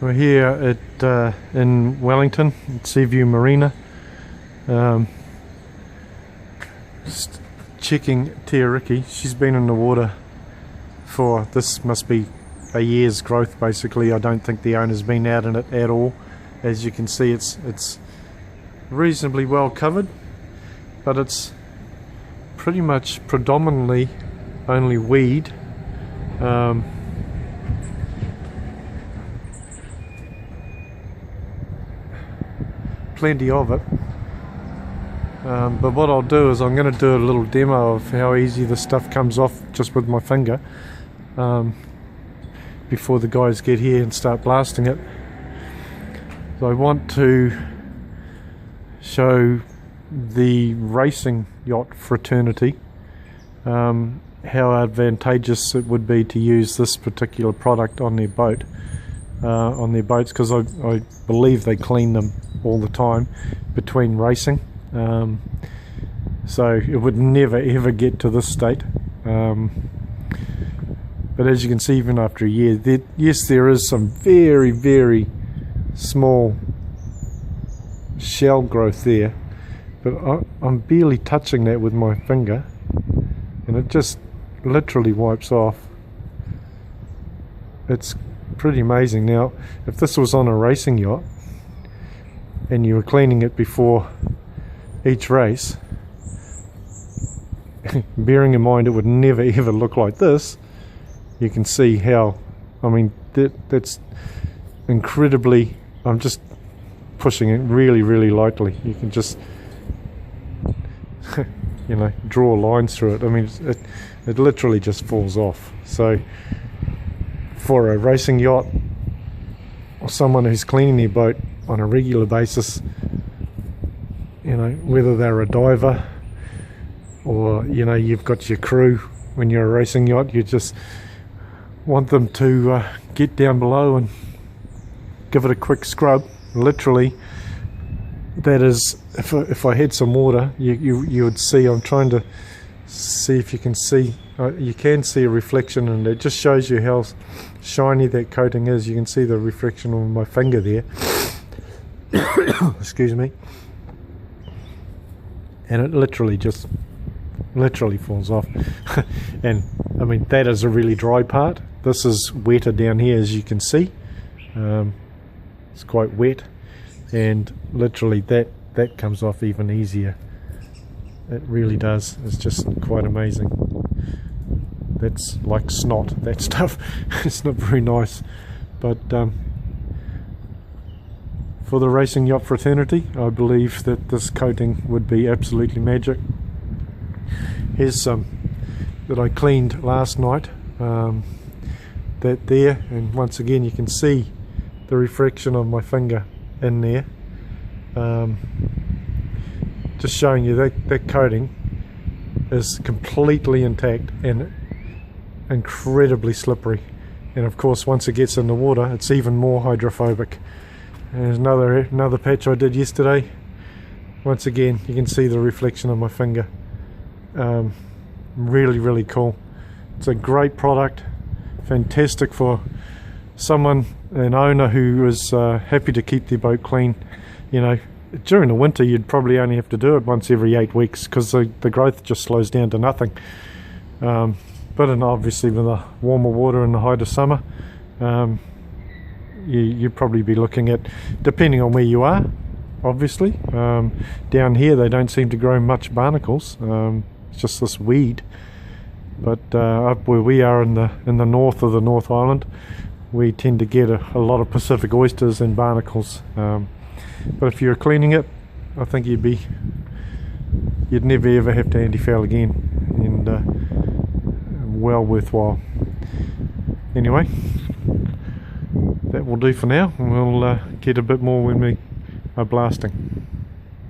We're here at in Wellington at Seaview Marina, just checking Tiariki. She's been in the water for, this must be a year's growth basically. I don't think the owner's been out in it at all. As you can see, it's reasonably well covered, but it's pretty much predominantly only weed. Plenty of it, but what I'll do is I'm going to do a little demo of how easy this stuff comes off just with my finger before the guys get here and start blasting it. So I want to show the racing yacht fraternity how advantageous it would be to use this particular product on their boat, on their boats, because I believe they clean them all the time between racing, so it would never ever get to this state, but as you can see, even after a year, yes, there is some very, very small shell growth there, but I'm barely touching that with my finger and it just literally wipes off. It's pretty amazing. Now, if this was on a racing yacht and you were cleaning it before each race, bearing in mind it would never ever look like this, you can see how, I mean, that's incredibly, I'm just pushing it really, really lightly. You can just you know, draw lines through it. I mean, it literally just falls off. So for a racing yacht or someone who's cleaning their boat on a regular basis, you know, whether they're a diver or, you know, you've got your crew when you're a racing yacht, you just want them to get down below and give it a quick scrub. Literally, that is, if I had some water, you would see, I'm trying to see if you can see, you can see a reflection, and it just shows you how shiny that coating is. You can see the reflection on my finger there. Excuse me. And it literally just falls off. And I mean, that is a really dry part. This is wetter down here, as you can see. It's quite wet, and literally that comes off even easier. It really does. It's just quite amazing. That's like snot, that stuff. It's not very nice, but for the racing yacht fraternity, I believe that this coating would be absolutely magic. Here's some that I cleaned last night, that there, and once again you can see the reflection of my finger in there, just showing you that coating is completely intact and incredibly slippery. And of course, once it gets in the water, it's even more hydrophobic. And there's another patch I did yesterday. Once again, you can see the reflection of my finger. Really, really cool. It's a great product, fantastic for someone, an owner who is happy to keep their boat clean. You know, during the winter you'd probably only have to do it once every 8 weeks because the growth just slows down to nothing. But obviously with the warmer water in the height of summer, you'd probably be looking at, depending on where you are, obviously. Down here they don't seem to grow much barnacles. It's just this weed. But up where we are in the north of the North Island, we tend to get a lot of Pacific oysters and barnacles. But if you're cleaning it, I think you'd never ever have to anti-foul again, and well worthwhile. Anyway, that will do for now, and we'll get a bit more when we are blasting.